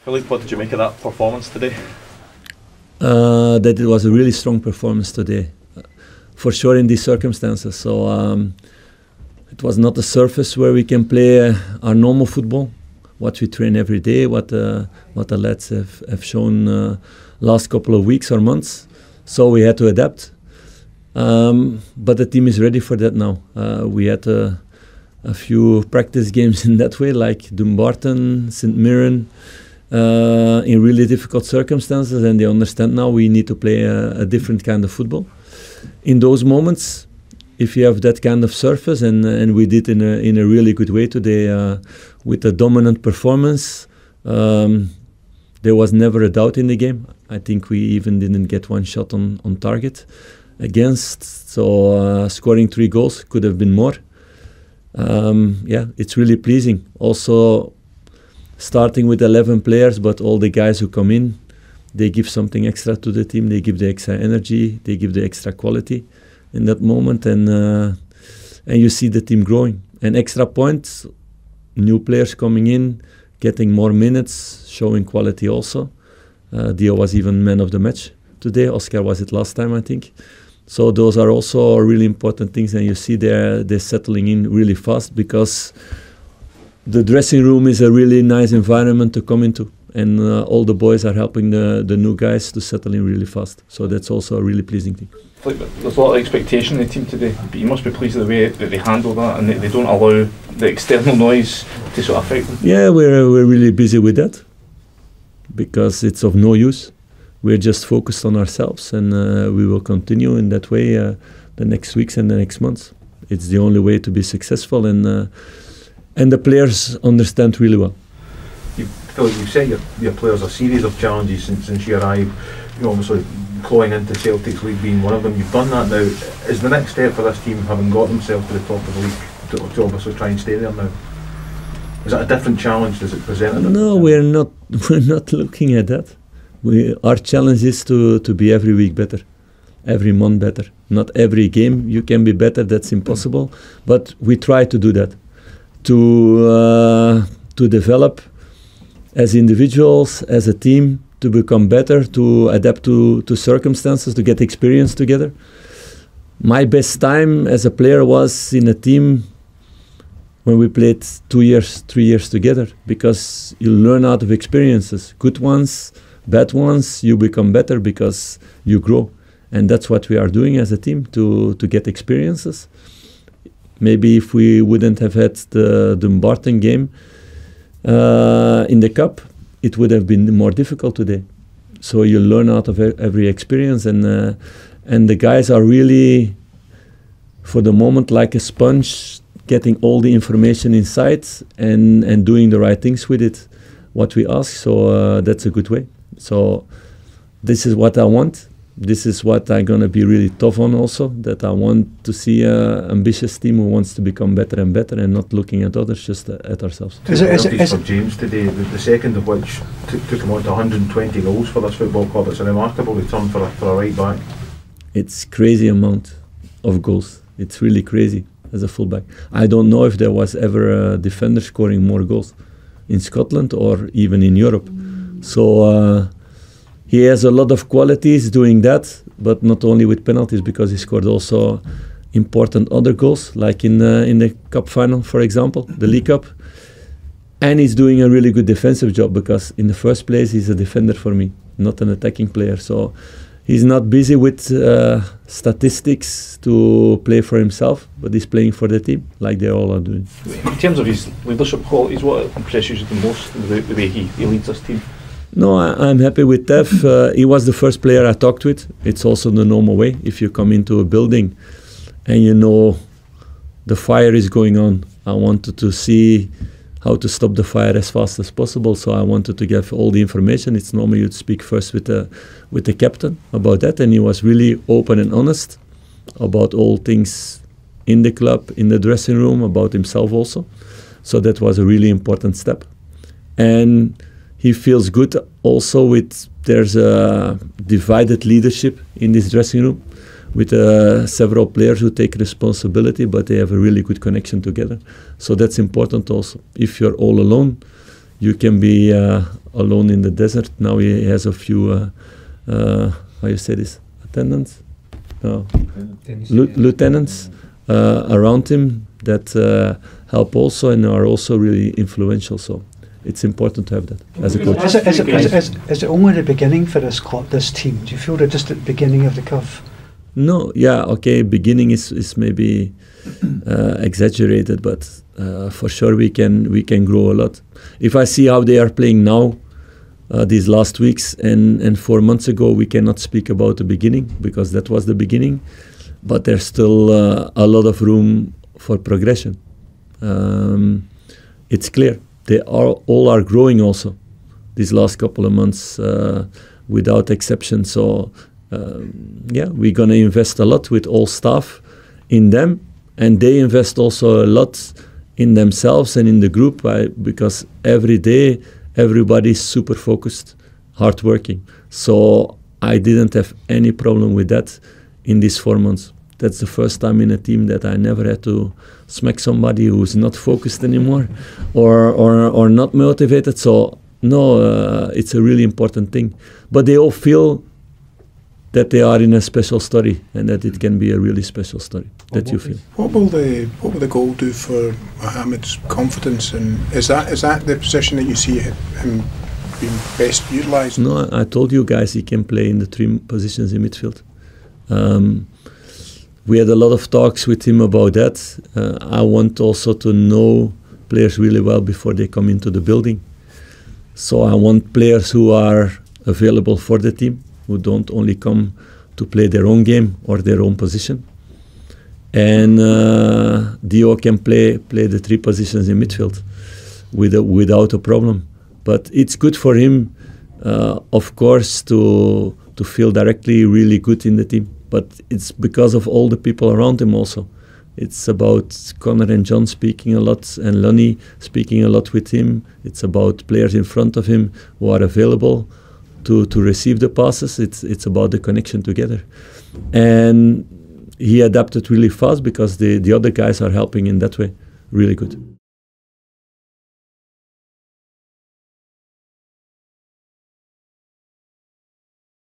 Philippe, what did you make of that performance today? That it was a really strong performance today, for sure in these circumstances. So it was not a surface where we can play our normal football, what we train every day, what the lads have shown last couple of weeks or months. So we had to adapt. But the team is ready for that now. We had a few practice games in that way, like Dumbarton, St Mirren, in really difficult circumstances, and they understand now we need to play a different kind of football. In those moments, if you have that kind of surface, and we did in a really good way today, with a dominant performance, there was never a doubt in the game. I think we even didn't get one shot on target against, so scoring 3 goals could have been more. Yeah, it's really pleasing. Also, starting with 11 players, but all the guys who come in, they give something extra to the team. They give the extra energy. They give the extra quality in that moment, and you see the team growing. And extra points, new players coming in, getting more minutes, showing quality also. Dio was even man of the match today. Oscar was it last time, I think. So those are also really important things, and you see they're settling in really fast, because the dressing room is a really nice environment to come into, and all the boys are helping the new guys to settle in really fast. So that's also a really pleasing thing. There's a lot of expectation in the team today, but you must be pleased with the way that they handle that, and they don't allow the external noise to sort of affect them. Yeah, we're really busy with that, because it's of no use. We're just focused on ourselves, and we will continue in that way the next weeks and the next months. It's the only way to be successful, and the players understand really well. Philippe, you've set your players a series of challenges since you arrived. You're obviously clawing into Celtic's league being one of them. You've done that now. Is the next step for this team, having got themselves to the top of the league, to obviously try and stay there now? Is that a different challenge? Does it present? No, we're not looking at that. Our challenge is to be every week better, every month better. Not every game you can be better, that's impossible. But we try to do that, to develop as individuals, as a team, to become better, to adapt to circumstances, to get experience together. My best time as a player was in a team when we played 2 years, 3 years together, because you learn out of experiences, good ones, bad ones. You become better because you grow, and that's what we are doing as a team, to get experiences. Maybe if we wouldn't have had the Dumbarton game in the cup, it would have been more difficult today. So you learn out of every experience, and the guys are really, for the moment, like a sponge, getting all the information inside and doing the right things with it, what we ask. So that's a good way. So this is what I want. This is what I'm going to be really tough on also, that I want to see an ambitious team who wants to become better and better, and not looking at others, just at ourselves. Is it for James today, the second of which took him on to 120 goals for this football club? It's a remarkable return for a right back. It's crazy amount of goals. It's really crazy as a fullback. I don't know if there was ever a defender scoring more goals in Scotland or even in Europe. So he has a lot of qualities doing that, but not only with penalties, because he scored also important other goals, like in the cup final, for example, the League Cup. And he's doing a really good defensive job, because in the first place he's a defender for me, not an attacking player. So he's not busy with statistics to play for himself, but he's playing for the team, like they all are doing. In terms of his leadership qualities, what impresses you the most, the way he leads this team? No, I'm happy with Tev. He was the first player I talked with. It's also the normal way. If you come into a building and you know the fire is going on, I wanted to see how to stop the fire as fast as possible. So I wanted to give all the information. It's normal you'd speak first with the captain about that, and he was really open and honest about all things in the club, in the dressing room, about himself also. So that was a really important step. And he feels good also there's a divided leadership in this dressing room, with several players who take responsibility, but they have a really good connection together. So that's important also. If you're all alone, you can be alone in the desert. Now he has a few, how you say this, attendants? No. Lieutenants around him that help also and are also really influential. So it's important to have that as a coach. Is it only the beginning for this club, this team? Do you feel they're just at the beginning of the curve? No, yeah, okay, beginning is maybe exaggerated, but for sure we can grow a lot. If I see how they are playing now, these last weeks, and 4 months ago, we cannot speak about the beginning, because that was the beginning, but there's still a lot of room for progression. It's clear. They all are growing also these last couple of months, without exception. So, yeah, we're going to invest a lot with all staff in them, and they invest also a lot in themselves and in the group, because every day everybody's super focused, hardworking. So I didn't have any problem with that in these 4 months. That's the first time in a team that I never had to smack somebody who's not focused anymore or not motivated. So no, it's a really important thing. But they all feel that they are in a special story, and that it can be a really special story that you feel. What will the goal do for Mohamed's confidence, and is that the position that you see him being best utilised? No, I told you guys he can play in the 3 positions in midfield. We had a lot of talks with him about that. I want also to know players really well before they come into the building. So I want players who are available for the team, who don't only come to play their own game or their own position. And Dio can play the 3 positions in midfield without a problem. But it's good for him, of course, to feel directly really good in the team. But it's because of all the people around him also. It's about Connor and John speaking a lot, and Lonnie speaking a lot with him. It's about players in front of him who are available to receive the passes. It's about the connection together. And he adapted really fast, because the other guys are helping in that way really good.